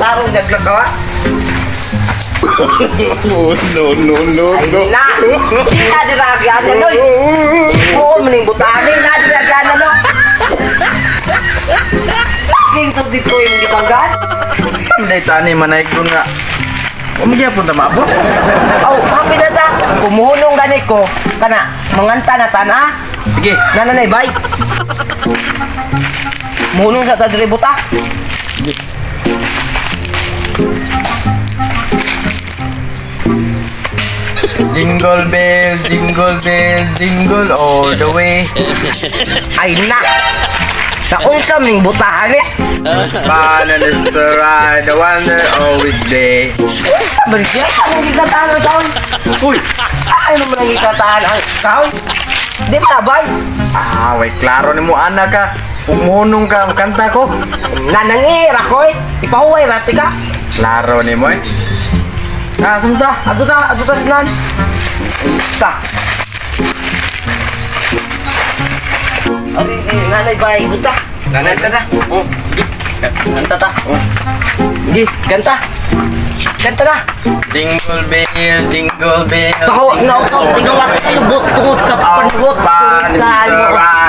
Tarong naglag ka. No. Ay na! Di na diragyan na, Noy! Oo, maning butanin na diragyan na, no! Ginto dito yung gitanggan. Sanday tani manay ko nga. Umigya po na mabot. Oh, happy na ta! Kumuhunong ganit ko. Kana, manganta na ta na. Sige. Nananay, bye! Muhunong sa tadributa. Jingle bell, jingle all the way. Ay na! Naunsa maning butahan eh! Fun and it's the ride, the wonder always day. Unsa ba siya? Anong gikataan ang taon? Uy! Ay, ano mo nang gikataan ang taon? Di ba nabay? Wait, klaro ni mo anak ka. Pumunong ka ang kanta ko. Nanangira ko eh! Ipahuway rati ka! Klaro ni mo eh. Sumta! Ato ta sinan! Isa! Ay, nanay ba? Iguta! Nanay ka na. Oh, sige. Kanta ta. Oh. Sige, kanta! Kanta na! Jingle bell. Taho, nautot! Ikaw wasa kayo butut sa panbut!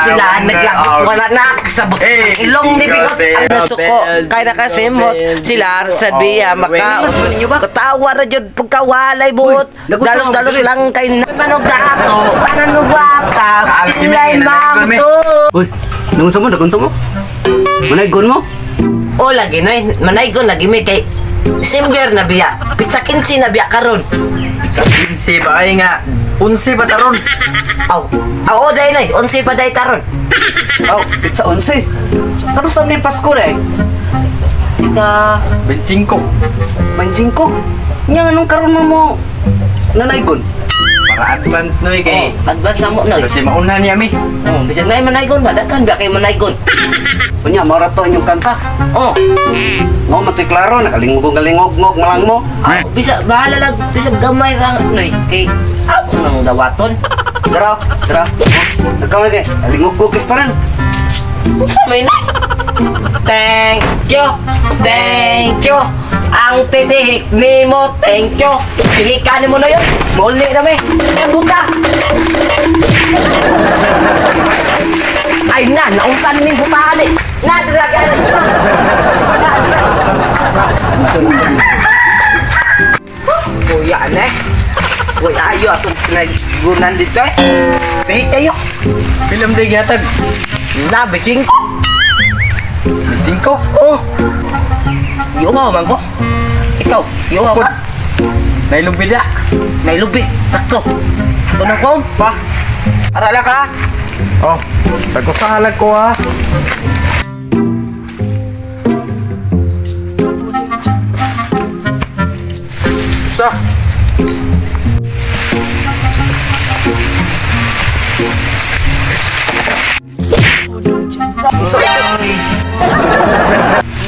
Sila naglakot wala na sabot ang ilong ni Bigot ang nasuko kaya nakasimot sila sabiya maka katawa na dyan pagkawalay buot dalos lang kay napanugato pananubata ilay mamto. Uy, nagunsa mo? Manaygon mo? O lagi na manaygon lagi may kay Simber na biya pizza 15 na biya karon. 15 ba ay nga. 11 ba taron? Aw, dahil na 11 pa dahil taron. Pizza 11. Ano sa may Pasko na eh? Ika 25. Manjing ko. Nga anong karon mo nanaygon? Para advance no kay. advance na mo na. Kasi mauna niya mi. Bisan na manaygon ba? Dakan ba kay manaygon? Kunya, maraton yung kanta. Mo matoy klaro, nakalingog malang mo. Bisa bahala lang, bisa gamay lang noy kay ako nang dawaton. Dara. Nagkamay kay, kalingog kistaran. Sa may na. Thank you. Ang titihik ni mo, thank you. Tihikan mo na yun. Muli na may. Buka. Ay na, nauntan ni butahan eh. Nadiragan. Kuya ne. Uy, ayo atong naggunan dito eh. Pihit kayo. Film day gatag. Na, bising. 5. Oh. Yumaw man ko. Ikaw, yumaw ka. Nailubida. Nailubi, sakto. Ito na ko. Pa. Arala ka. Oh, tagkusahalag ko ha. Sa.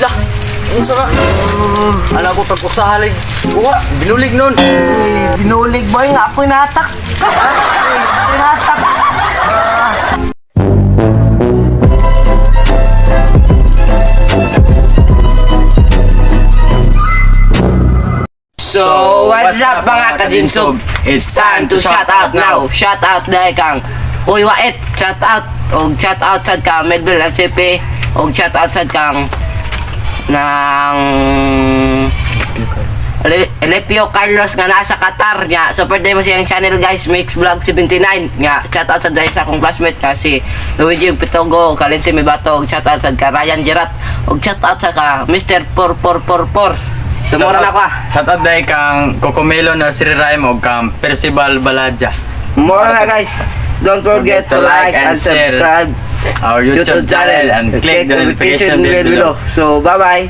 Lah, unsa ka? Ala ko tagkusahalig. Uwa, binulig nun. Binulig boy nga ako'y natak. Ako'y natak. So, what's up mga kadimsog? It's time to shout out now. Shout out dahil kang Uy Wait, shout out. Og shout out sad kang Medbel at CP. Og shout out sad kang ng Elepio Carlos nga nasa Qatar nga. Support din mo siyang channel guys, Mix Vlog 79 nga. Shout out sad dahil sa akong classmate kasi Luigi Pitogo, Kalinsi Mibatog. Shout out sad ka Ryan Gerat. Og shout out sa ka Mr. 4444. Sumura na ko ah. Shout out dahil kang Cocomelo Nursery Rhyme o kang Percival Baladja. Mura na guys. Don't forget to like and subscribe our YouTube channel and click the notification bell below. So bye bye.